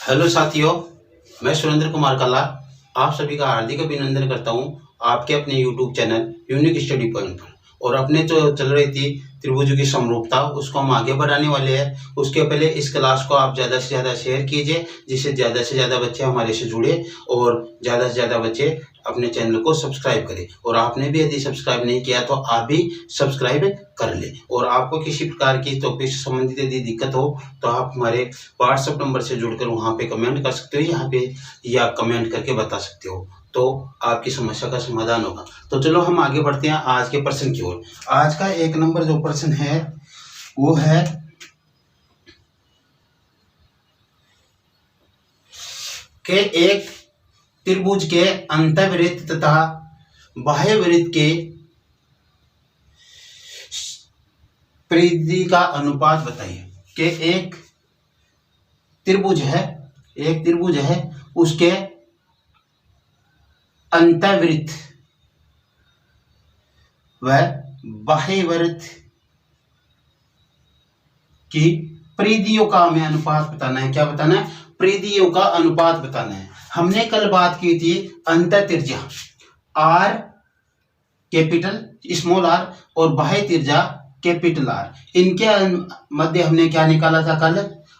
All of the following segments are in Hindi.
हेलो साथियों, मैं सुरेंद्र कुमार कल्ला आप सभी का हार्दिक अभिनंदन करता हूं आपके अपने YouTube channel unique study point पर। और अपने जो चल रही थी त्रिभुजों की समरूपता, उसको हम आगे बढ़ाने वाले हैं। उसके पहले इस क्लास को आप ज़्यादा से ज़्यादा शेयर कीजिए, जिससे ज़्यादा से ज़्यादा बच्चे हमारे से जुड़े और ज़्यादा से ज़्यादा बच्चे अपने चैनल को सब्सक्राइब करें। और आपने भी यदि सब्सक्राइब नहीं किया तो आप भी सब्सक्राइब कर लें। और आपको किसी प्रकार की टॉपिक से संबंधित यदि दिक्कत हो तो आप हमारे व्हाट्सएप नंबर से जुड़कर वहाँ पे कमेंट कर सकते हो, यहाँ पे या कमेंट करके बता सकते हो, तो आपकी समस्या का समाधान होगा। तो चलो हम आगे बढ़ते हैं आज के प्रश्न की ओर। आज का 1 नंबर जो प्रश्न है वो है कि एक त्रिभुज के अंतःवृत्त तथा बाह्यवृत्त के परिधि का अनुपात बताइए। कि एक त्रिभुज है उसके अंतःवृत्त व बाह्यवृत्त की परिधियों का हमें अनुपात बताना है। क्या बताना है? परिधियों का अनुपात बताना है। हमने कल बात की थी अंतः त्रिज्या आर कैपिटल स्मॉल आर और बाह्य त्रिज्या कैपिटल आर, इनके मध्य हमने क्या निकाला था? कल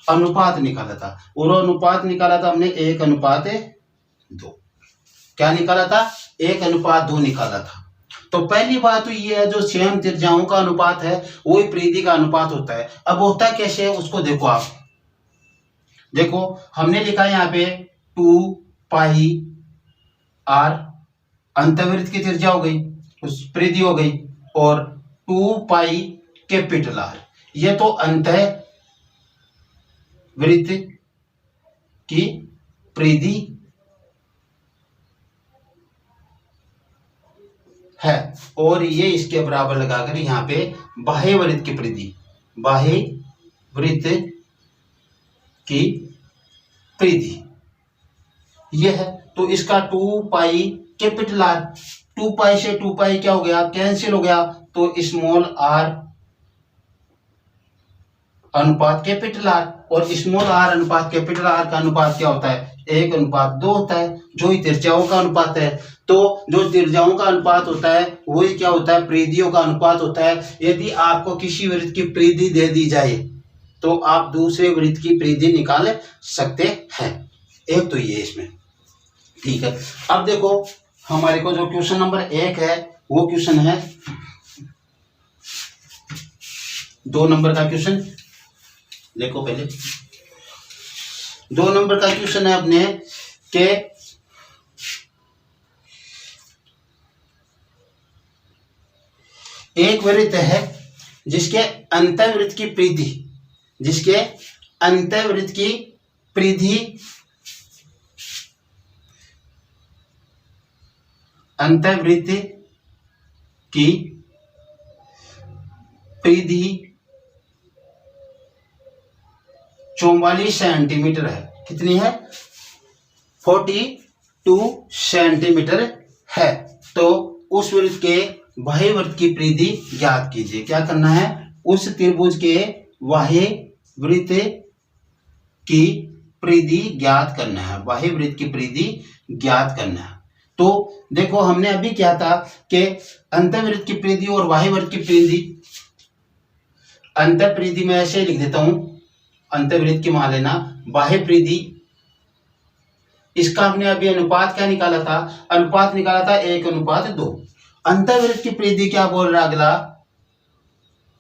अनुपात निकाला था। और अनुपात निकाला था हमने 1:2। क्या निकाला था? 1:2 निकाला था। तो पहली बात तो ये है, जो सेम त्रिज्याओं का अनुपात है वही परिधि का अनुपात होता है। अब होता कैसे है उसको देखो। आप देखो, हमने लिखा है यहाँ पे 2 पाई आर अंतःवृत्त की त्रिज्या हो गई, उस परिधि हो गई, और 2 पाई कैपिटल आर ये तो अंतःवृत्त की परिधि है। और ये इसके बराबर लगाकर यहाँ पे बाह्यवृत्त की परिधि, बाह्यवृत्त की परिधि ये है। तो इसका 2 पाई कैपिटल आर, 2 पाई से 2 पाई क्या हो गया? कैंसिल हो गया। तो स्मॉल आर अनुपात कैपिटल आर, और स्मॉल आर अनुपात कैपिटल आर का अनुपात क्या होता है? 1:2 होता है, जो ही त्रिज्याओं का अनुपात है। तो जो त्रिज्याओं का अनुपात होता है वही क्या होता है? परिधियों का अनुपात होता है। यदि आपको किसी वृत्त की परिधि दे दी जाए तो आप दूसरे वृत्त की परिधि निकाल सकते हैं। एक तो ये इसमें ठीक है। अब देखो, हमारे को जो क्वेश्चन नंबर 1 है वो क्वेश्चन है 2 नंबर का क्वेश्चन। देखो पहले 2 नंबर का क्वेश्चन है अपने के एक वृत्त है जिसके अंतःवृत्त की परिधि, जिसके अंतःवृत्त की परिधि, अंतःवृत्त की परिधि 44 सेंटीमीटर है। कितनी है? 42 सेंटीमीटर है। तो उस वृत्त के बाह्यवृत्त की परिधि ज्ञात कीजिए। क्या करना है? उस त्रिभुज के बाह्यवृत्त की परिधि ज्ञात करना है, बाह्यवृत्त की परिधि ज्ञात करना है। तो देखो, हमने अभी क्या था कि अंतःवृत्त की परिधि और बाह्यवृत्त की परिधि, अंतः परिधि में ऐसे लिख देता हूं, अंतःवृत्त की मान लेना, बाह्य परिधि, इसका हमने अभी अनुपात क्या निकाला था? अनुपात निकाला था 1:2। अंतःवृत्त की परिधि क्या बोल रहा है अगला?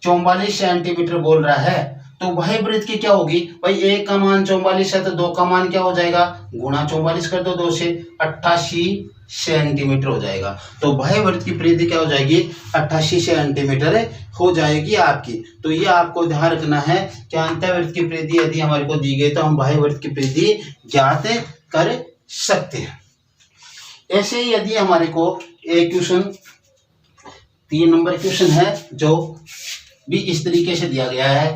44 सेंटीमीटर बोल रहा है। तो बाह्यवृत्त की क्या होगी भाई? 1 का मान 44 है तो 2 का मान क्या हो जाएगा? गुणा 44 कर दो 2 से, 88 सेंटीमीटर हो जाएगा। तो बाह्यवृत्त की परिधि क्या हो जाएगी? 88 सेंटीमीटर हो जाएगी आपकी। तो ये आपको ध्यान रखना है कि अंतःवृत्त की परिधि यदि हमारे को दी गई तो हम बाह्यवृत्त की परिधि ज्ञात कर सकते हैं। ऐसे ही यदि हमारे को एक क्वेश्चन 3 नंबर क्वेश्चन है जो भी इस तरीके से दिया गया है,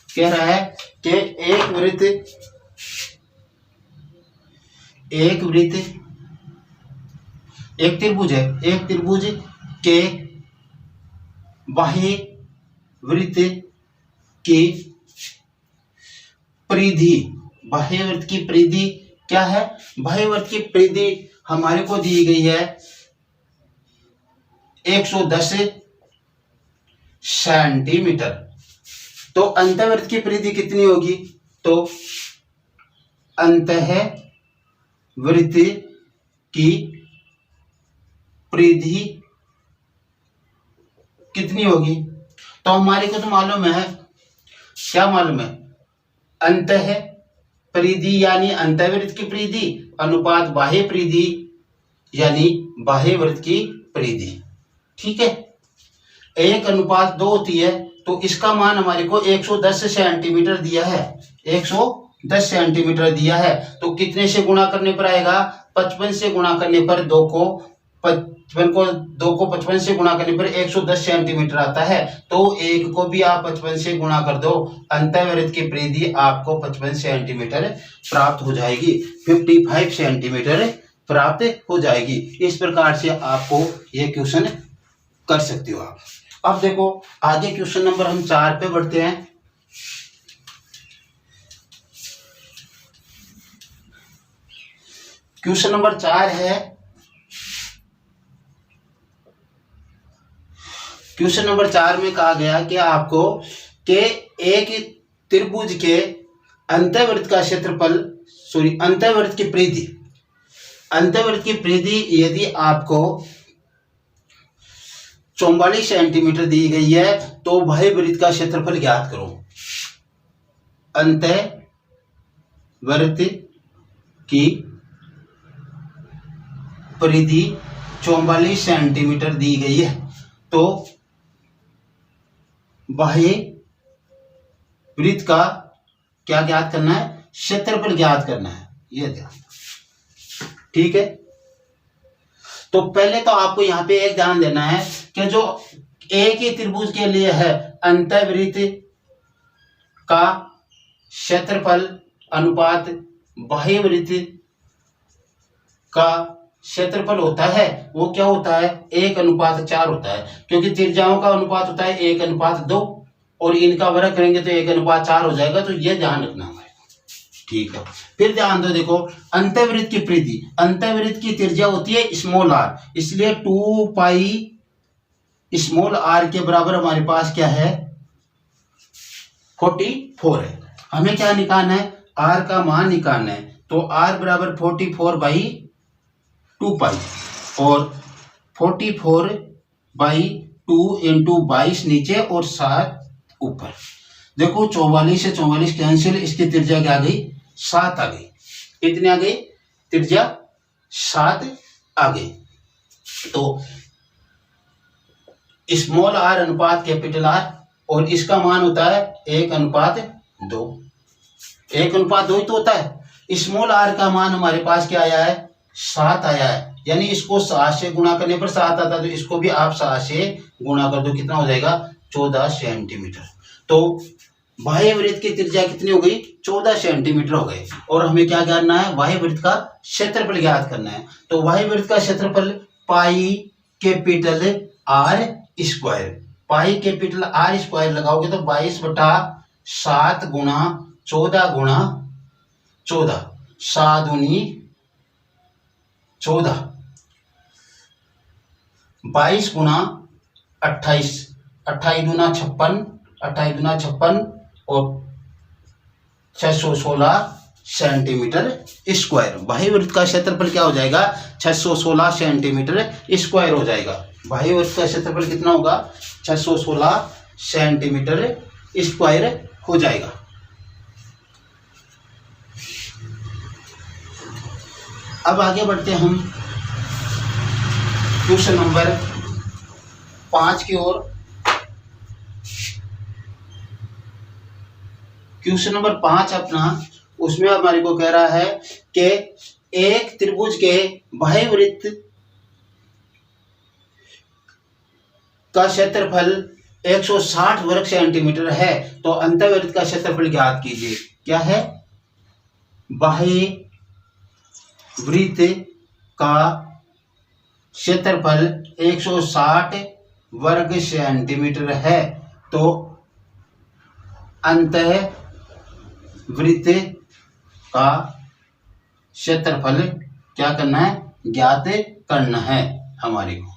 कह रहा है कि एक त्रिभुज है, एक त्रिभुज के बाह्यवृत्त की परिधि बाह्य वृत्त की परिधि क्या है? बाह्य वृत्त की परिधि हमारे को दी गई है 110 सेंटीमीटर। तो अंतःवृत्त की परिधि कितनी होगी? तो अंतःवृत्त की परिधि कितनी होगी? तो हमारे को तो मालूम है, क्या मालूम है? अंतः परिधि यानी अंतःवृत्त की परिधि अनुपात बाह्य परिधि यानी बाह्य वृत्त की परिधि। ठीक है, 1:2 होती है। तो इसका मान हमारे को 110 सेंटीमीटर दिया है, 110 सेंटीमीटर दिया है। तो कितने से गुणा करने पर आएगा? 55 से गुणा करने पर 2 को 55 से गुणा करने पर 110 सेंटीमीटर आता है। तो 1 को भी आप 55 से गुणा कर दो, अंतःवृत्त की परिधि आपको 55 सेंटीमीटर प्राप्त हो जाएगी, 55 सेंटीमीटर प्राप्त हो जाएगी। इस प्रकार से आपको यह क्वेश्चन कर सकते हो आप। अब देखो आगे क्वेश्चन नंबर हम 4 पे बढ़ते हैं। क्वेश्चन नंबर 4 है, क्वेश्चन नंबर 4 में कहा गया कि आपको के एक त्रिभुज के अंतःवृत्त का क्षेत्रफल अंतःवृत्त की परिधि, अंतःवृत्त की परिधि यदि आपको 44 सेंटीमीटर दी गई है तो बाह्य वृत्त का क्षेत्रफल ज्ञात करो। अंतःवृत्त की परिधि 44 सेंटीमीटर दी गई है, तो बाह्य वृत्त का क्या ज्ञात करना है? क्षेत्रफल ज्ञात करना है, यह ध्यान। ठीक है, तो पहले तो आपको यहाँ पे एक ध्यान देना है कि जो एक ही त्रिभुज के लिए है अंतःवृत्त का क्षेत्रफल अनुपात बाह्य वृत्त का क्षेत्रफल होता है, वो क्या होता है? 1:4 होता है, क्योंकि त्रिज्याओं का अनुपात होता है 1:2 और इनका वर्ग करेंगे तो 1:4 हो जाएगा। तो ये ध्यान रखना हमारे। ठीक है, फिर ध्यान दो, देखो अंतःवृत्त की परिधि, अंतःवृत्त की त्रिज्या होती है स्मॉल r, इसलिए 2 पाई स्मॉल r के बराबर हमारे पास क्या है? 44 है। हमें क्या निकालना है? r का मान निकालना है। तो r बराबर 44/2 पाई, और 44/2 इंटू 22 नीचे और 7 ऊपर। देखो 44 से 44 कैंसिल, इसकी त्रिज्या क्या आ गई? 7 आ गई। कितनी आ गई? त्रिज्या 7 आ गई। तो स्मॉल r अनुपात कैपिटल R, और इसका मान होता है 1:2। 1:2 ही तो होता है। स्मॉल r का मान हमारे पास क्या आया है? 7 आया है, यानी इसको 7 से गुणा करने पर 7 आता है, तो इसको भी आप 7 से गुणा कर दो, कितना हो जाएगा? 14 सेंटीमीटर। तो बाह्य वृत्त की त्रिज्या कितनी हो गई? 14 सेंटीमीटर हो गए। और हमें क्या करना है? बाह्य वृत्त का क्षेत्रफल ज्ञात करना है। तो बाह्य वृत्त का क्षेत्रफल pi capital R square, pi capital R square लगाओगे तो 22/7 गुणा 14 गुणा 14, 7 दूनी 14, 22 गुणा 28, 28 दूना 56, 28 दूना 56 और 616 सेंटीमीटर स्क्वायर। बाह्य वृत्त का क्षेत्रफल क्या हो जाएगा? 616 सेंटीमीटर स्क्वायर हो जाएगा। बाह्य वृत्त का क्षेत्रफल कितना होगा? 616 सेंटीमीटर स्क्वायर हो जाएगा। अब आगे बढ़ते हैं हम क्वेश्चन नंबर 5 की ओर। क्वेश्चन नंबर 5 अपना, उसमें हमारे को कह रहा है कि एक त्रिभुज के बाह्य वृत्त का क्षेत्रफल 160 वर्ग सेंटीमीटर है, तो अंतःवृत्त का क्षेत्रफल ज्ञात कीजिए। क्या है? बाह्य वृत्त का क्षेत्रफल 160 वर्ग सेंटीमीटर है, तो अंतःवृत्त का क्षेत्रफल क्या करना है, ज्ञात करना है हमारे को।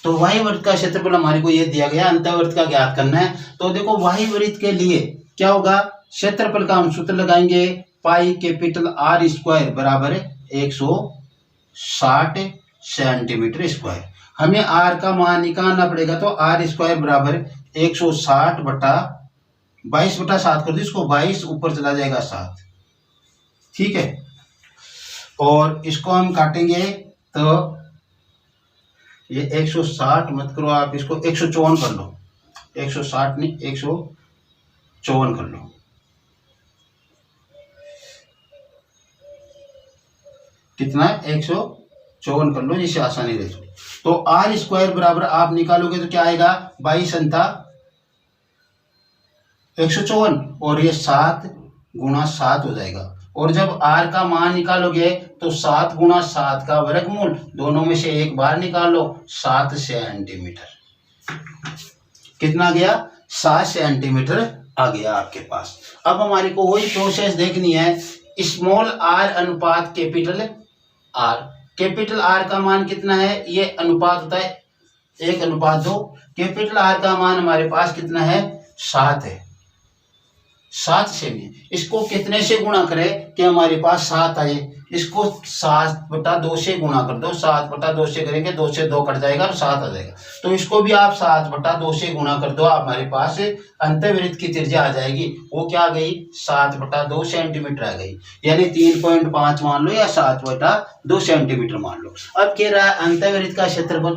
तो वाही वृत्त का क्षेत्रफल हमारे को ये दिया गया, अंतःवृत्त का ज्ञात करना है। तो देखो वाही वृत्त के लिए क्या होगा, क्षेत्रफल का हम सूत्र लगाएंगे, पाई कैपिटल आर स्क्वायर बराबर 160 सेंटीमीटर स्क्वायर। हमें आर का मान निकालना पड़ेगा, तो आर स्क्वायर बराबर 160 बटा 22/7 कर दो इसको, 22 ऊपर चला जाएगा 7, ठीक है। और इसको हम काटेंगे तो ये 160 मत करो आप, इसको 154 कर लो, 160 नहीं 154 कर लो। कितना है, 154 कर लो, जिससे आसानी रहे। तो आर स्क्वायर बराबर आप निकालोगे तो क्या आएगा, 22 अंता 154 और ये 7 गुणा 7 हो जाएगा। और जब आर का मान निकालोगे तो 7 गुणा 7 का वर्गमूल, दोनों में से एक बार निकाल लो, 7 सेंटीमीटर। कितना गया, 7 सेंटीमीटर आ गया आपके पास। अब हमारे को वही प्रोसेस देखनी है, स्मॉल आर अनुपात कैपिटल आर। कैपिटल आर का मान कितना है, ये अनुपात होता है 1:2। कैपिटल आर का मान हमारे पास कितना है, 7 है, 7 से में इसको कितने से गुणा करें कि हमारे पास 7 आए, इसको 7/2 से गुणा कर दो। 7/2 से करेंगे, 2 से 2 कट जाएगा और 7 आ जाएगा। तो इसको भी आप 7/2 से गुणा कर दो, हमारे पास अंतःवृत्त की त्रिज्या आ जाएगी। वो क्या आ गई, 7/2 सेंटीमीटर आ गई, यानी 3.5 मान लो या 7/2 सेंटीमीटर मान लो। अब कह रहा है अंतःवृत्त का क्षेत्रफल,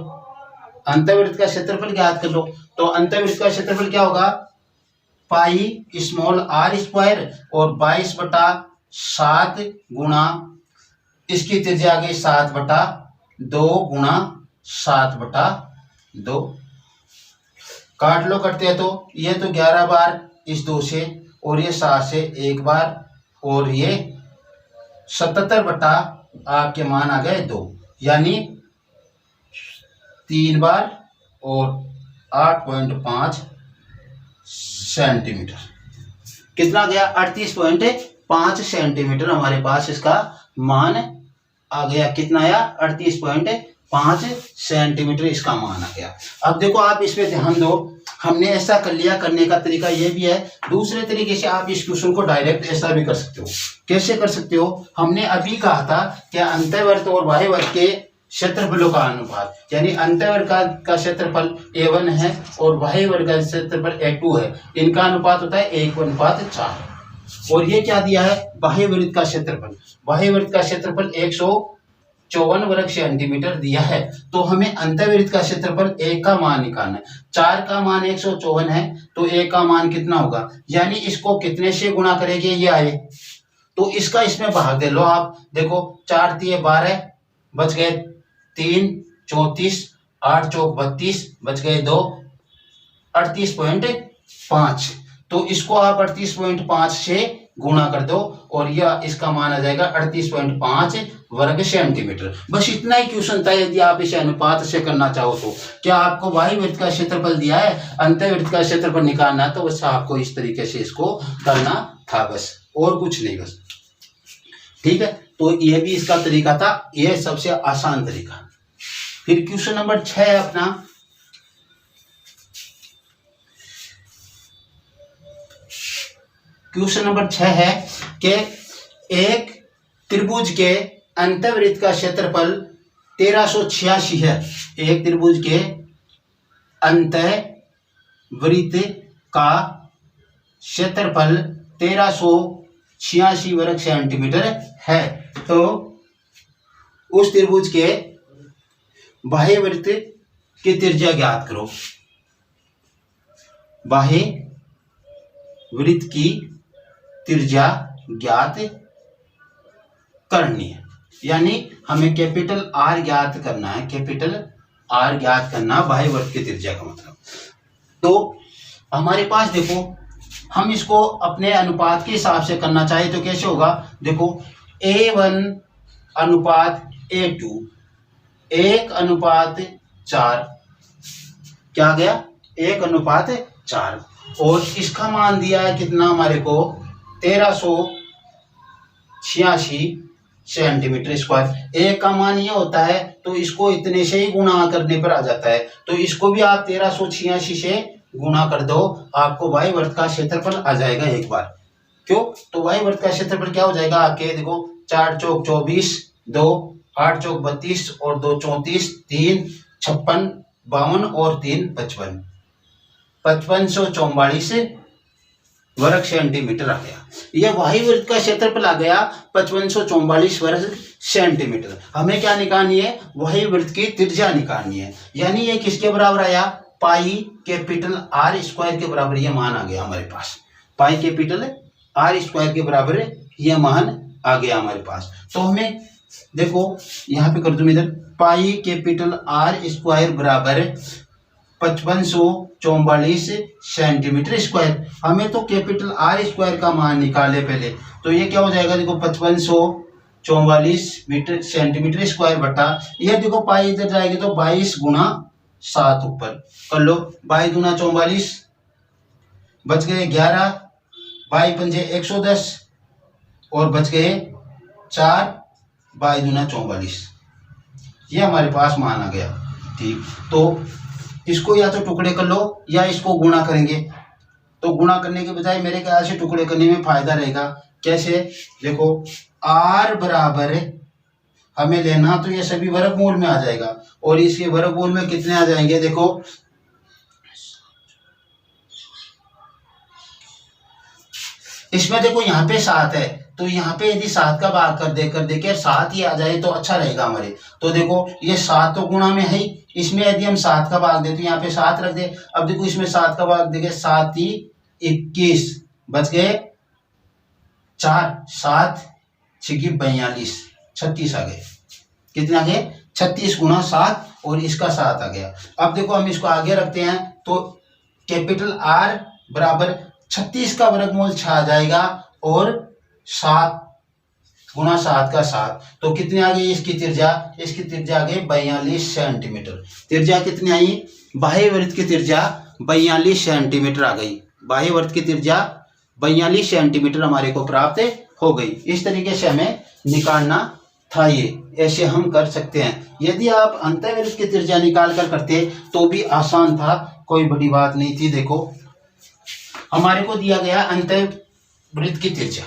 अंतःवृत्त का क्षेत्रफल ज्ञात कर लो। तो अंतःवृत्त का क्षेत्रफल क्या होगा, पाई स्मॉल आर स्क्वायर और 22/7 गुणा इसकी त्रिज्या आ गई 7/2 गुणा 7/2। काट लो, कटते हैं तो ये तो 11 बार इस 2 से, और ये 7 से 1 बार, और ये 77 बटा आपके मान आ गए 2, यानी 3 बार और 8.5 सेंटीमीटर। कितना गया, 38.5 सेंटीमीटर हमारे पास इसका मान आ गया। कितना आया, 38.5 सेंटीमीटर इसका मान आ गया। अब देखो आप इस पे ध्यान दो, हमने ऐसा कर लिया, करने का तरीका ये भी है। दूसरे तरीके से आप इस क्वेश्चन को डायरेक्ट ऐसा भी कर सकते हो। कैसे कर सकते हो, हमने अभी कहा था कि अंतःवृत्त और बाह्यवृत्त के क्षेत्रफलों का अनुपात, यानी अंतःवृत्त का क्षेत्रफल A1 है और बाह्यवृत्त का क्षेत्रफल A2 है, इनका अनुपात होता है 1:4। और ये क्या दिया है, बाह्यवृत्त का क्षेत्रफल, बाह्यवृत्त का क्षेत्रफल 154 वर्ग सेंटीमीटर दिया है। तो हमें अंतःवृत्त का क्षेत्रफल 1 का मान निकालना है। 4 का मान 154 है, तो 1 का मान कितना होगा, यानी इसको कितने से गुणा करेंगे, ये आए तो इसका इसमें भाग दे लो आप। देखो 4 × 12 बच गए 3, 34, 8 चौक 32, बच गए 2, 38.5। तो इसको आप 38.5 से गुणा कर दो और यह इसका मान आ जाएगा 38.5 वर्ग सेंटीमीटर। बस इतना ही क्वेश्चन था। यदि आप इसे अनुपात से करना चाहो तो क्या आपको बाह्यवृत्त का क्षेत्रफल दिया है, अंतःवृत्त का क्षेत्रफल निकालना, तो बस आपको इस तरीके से इसको करना था, बस और कुछ नहीं, बस ठीक है। तो ये भी इसका तरीका था, ये सबसे आसान तरीका। फिर क्वेश्चन नंबर 6 है अपना, क्वेश्चन नंबर 6 है कि एक त्रिभुज के अंतःवृत्त का क्षेत्रफल 1386 है। एक त्रिभुज के अंतःवृत्त का क्षेत्रफल 1386 वर्ग सेंटीमीटर है। तो उस त्रिभुज के बाह्यवृत्त की त्रिज्या ज्ञात करो। बाह्यवृत्त की त्रिज्या ज्ञात करनी है, यानी हमें कैपिटल आर ज्ञात करना है, कैपिटल आर ज्ञात करना बाह्यवृत्त की त्रिज्या का मतलब। तो हमारे पास देखो, हम इसको अपने अनुपात के हिसाब से करना चाहे तो कैसे होगा, देखो A1 अनुपात A2 1:4, क्या गया 1:4। और इसका मान दिया है कितना हमारे को 1386 86 सेंटीमीटर स्क्वायर। एक का मान ये होता है तो इसको इतने से ही गुणा करने पर आ जाता है, तो इसको भी आप 1386 से गुणा कर दो, आपको वाही वर्त का क्षेत्रफल आ जाएगा एक बार। क्यों? तो वाही वर्त का क्षेत्रफल क्या हो जाएगा आपके, देखो 4 चौक 24, 2 8 चौक 32 और 2 34, 3 56, 52 और 3 55, 5544 वर्ग सेंटीमीटर आ गया। यह वाही वृत्त का क्षेत्रफल आ गया 5544 वर्ग सेंटीमीटर। हमें क्या निकालनी है, वाही वृत्त की त्रिज्या निकालनी है। यानी ये किसके बराबर आया, पाई कैपिटल आर स्क्वायर के बराबर ये मान आ गया हमारे पास। पाई कैपिटल आर स्क्वायर के बराबर ये मान आ गया हमारे पास। तो हमें देखो यहाँ पे कर दूं इधर, पाई कैपिटल आर स्क्वायर बराबर 5544 सेंटीमीटर स्क्वायर। हमें तो कैपिटल आर स्क्वायर का मान निकाले पहले, तो ये क्या हो जाएगा, देखो 5544 मीटर सेंटीमीटर स्क्वायर बटा, ये देखो पाई इधर जाएगी तो 22 गुना 7 ऊपर कर लो, 22 गुना 44 बच गए 11, 22 पंजे 110 और बच गए 4, 22 गुना 44, ये हमारे पास मान आ गया। ठीक, तो इसको या तो टुकड़े कर लो या इसको गुणा करेंगे, तो गुणा करने के बजाय मेरे ख्याल से टुकड़े करने में फायदा रहेगा। कैसे, देखो r बराबर हमें लेना तो ये सभी वर्गमूल में आ जाएगा, और इसके वर्गमूल में कितने आ जाएंगे, देखो इसमें देखो यहाँ पे 7 है, तो यहाँ पे यदि 7 का भाग कर दे के 7 ही आ जाए तो अच्छा रहेगा हमारे। तो देखो ये 7 तो गुणा में है ही, इसमें यदि हम 7 का भाग दे तो यहाँ पे 7 रख दे। अब देखो इसमें 7 का भाग देंगे, 7 ही 21 बच गए 4, 7 छिकी 42, 36 आ गए। कितने आ गए, 36 गुना 7 और इसका 7 आ गया। अब देखो हम इसको आगे रखते हैं तो कैपिटल आर बराबर 36 का वर्गमूल 6 आ जाएगा और 7 गुना 7 का 7, तो कितने आ गई इसकी त्रिज्या, इसकी त्रिज्या आ गई 42 सेंटीमीटर। त्रिज्या कितनी आई, बाह्य वृत्त की त्रिज्या 42 सेंटीमीटर आ गई। बाह्य वृत्त की त्रिज्या 42 सेंटीमीटर हमारे को प्राप्त हो गई। इस तरीके से हमें निकालना था, ये ऐसे हम कर सकते हैं। यदि आप अंतःवृत्त की त्रिज्या निकाल कर करते तो भी आसान था, कोई बड़ी बात नहीं थी। देखो हमारे को दिया गया अंतःवृत्त की त्रिज्या,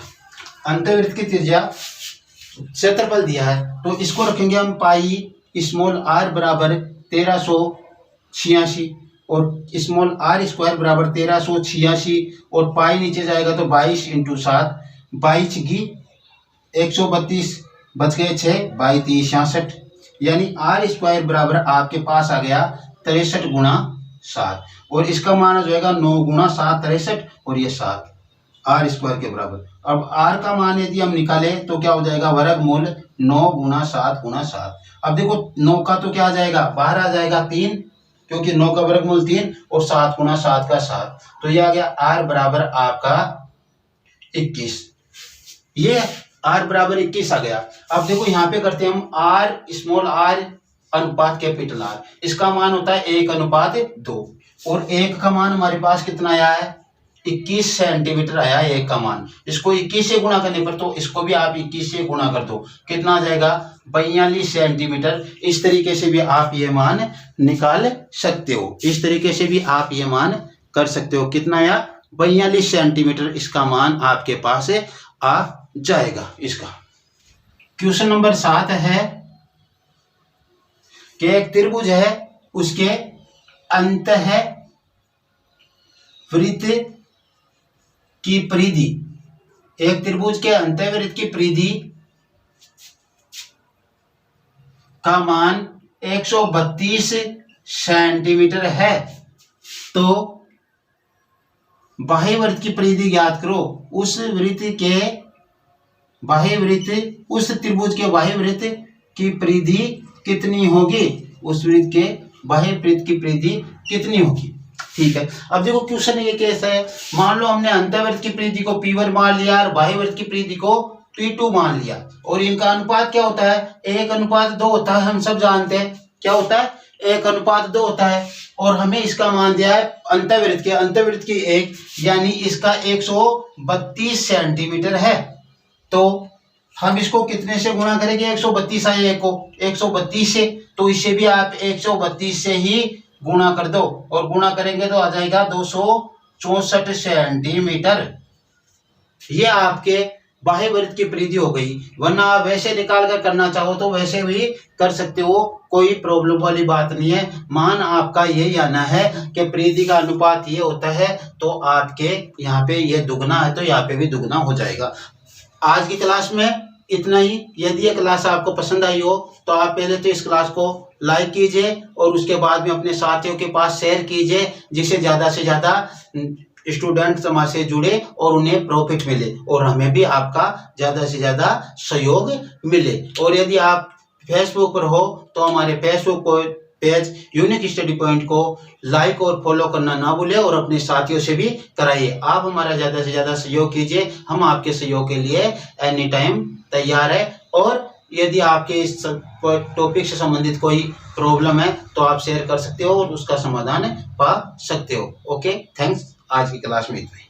अंतःवृत्त की त्रिज्या क्षेत्रफल दिया है, तो इसको रखेंगे हम पाई स्मॉल आर बराबर 1386 और स्मॉल आर स्क्वायर बराबर 1386 और पाई नीचे जाएगा तो 22 × 7, 22 की 132 बच गए 6, 22 3 66, यानी आर स्क्वायर बराबर आपके पास आ गया 63 गुना 7 और इसका मान हो जाएगा 9 गुना 7 63 और ये 7 आर स्क्वायर के बराबर। अब आर का मान यदि हम निकाले तो क्या हो जाएगा, वर्गमूल 9 गुना 7 गुना 7। अब देखो 9 का तो क्या आ जाएगा, बाहर आ जाएगा 3, क्योंकि 9 का वर्गमूल 3 और 7 गुना 7 का 7, तो ये आ गया आर बराबर आपका 21। ये आर बराबर 21 आ गया। अब देखो यहाँ पे करते हैं हम आर स्मॉल आर अनुपात कैपिटल आर, इसका मान होता है 1:2 और 1 का मान हमारे पास कितना आया है, 21 सेंटीमीटर आया है 1 का मान। इसको 21 से गुणा करने पर, तो इसको भी आप 21 से गुणा कर दो, कितना आ जाएगा 42 सेंटीमीटर। इस तरीके से भी आप ये मान निकाल सकते हो, इस तरीके से भी आप ये मान कर सकते हो। कितना आया, 42 सेंटीमीटर इसका मान आपके पास आ जाएगा। इसका क्वेश्चन नंबर 7 है कि एक त्रिभुज है, उसके अंतःवृत्त की परिधि, एक त्रिभुज के अंतःवृत्त की परिधि का मान 132 सेंटीमीटर है, तो बाह्य वृत्त की परिधि ज्ञात करो। उस वृत्त के बाह्य वृत्त, उस त्रिभुज के बाह्य वृत्त की परिधि कितनी होगी, उस वृत्त के बाह्य वृत्त की परिधि कितनी होगी। ठीक है, अब देखो क्वेश्चन ये कैसा है, मान लो हमने अंतःवृत्त की परिधि को P1 मान लिया और बाह्य वृत्त की परिधि को P2 मान लिया, और इनका अनुपात क्या होता है, 1:2 होता है। हम सब जानते हैं क्या होता है, 1:2 होता है। और हमें इसका मान दिया है अंतःवृत्त की 1, यानी इसका 132 सेंटीमीटर है। तो हम इसको कितने से गुणा करेंगे, 132 आए को 132 से, तो इससे भी आप 132 से ही गुणा कर दो, और गुणा करेंगे तो आ जाएगा 264 सेंटीमीटर। ये आपके बाह्य वृत्त की परिधि हो गई। वरना आप वैसे निकाल कर करना चाहो तो वैसे भी कर सकते हो, कोई प्रॉब्लम वाली बात नहीं है। मान आपका यही आना है कि परिधि का अनुपात ये होता है, तो आपके यहाँ पे ये दुगना है तो यहाँ पे भी दुगना हो जाएगा। आज की क्लास में इतना ही। यदि ये क्लास आपको पसंद आई हो तो आप पहले तो इस क्लास को लाइक कीजिए और उसके बाद में अपने साथियों के पास शेयर कीजिए, जिससे ज़्यादा से ज़्यादा स्टूडेंट समाज से जुड़े और उन्हें प्रॉफिट मिले और हमें भी आपका ज़्यादा से ज़्यादा सहयोग मिले। और यदि आप फेसबुक पर हो तो हमारे Facebook page unique study point को लाइक और फॉलो करना ना भूलें और अपने साथियों से भी कराइए। आप हमारा ज़्यादा से ज़्यादा सहयोग कीजिए, हम आपके सहयोग के लिए एनी टाइम तैयार है। और यदि आपके इस टॉपिक से संबंधित कोई प्रॉब्लम है तो आप शेयर कर सकते हो और उसका समाधान पा सकते हो। Okay, thanks. आज की क्लास में इतना ही।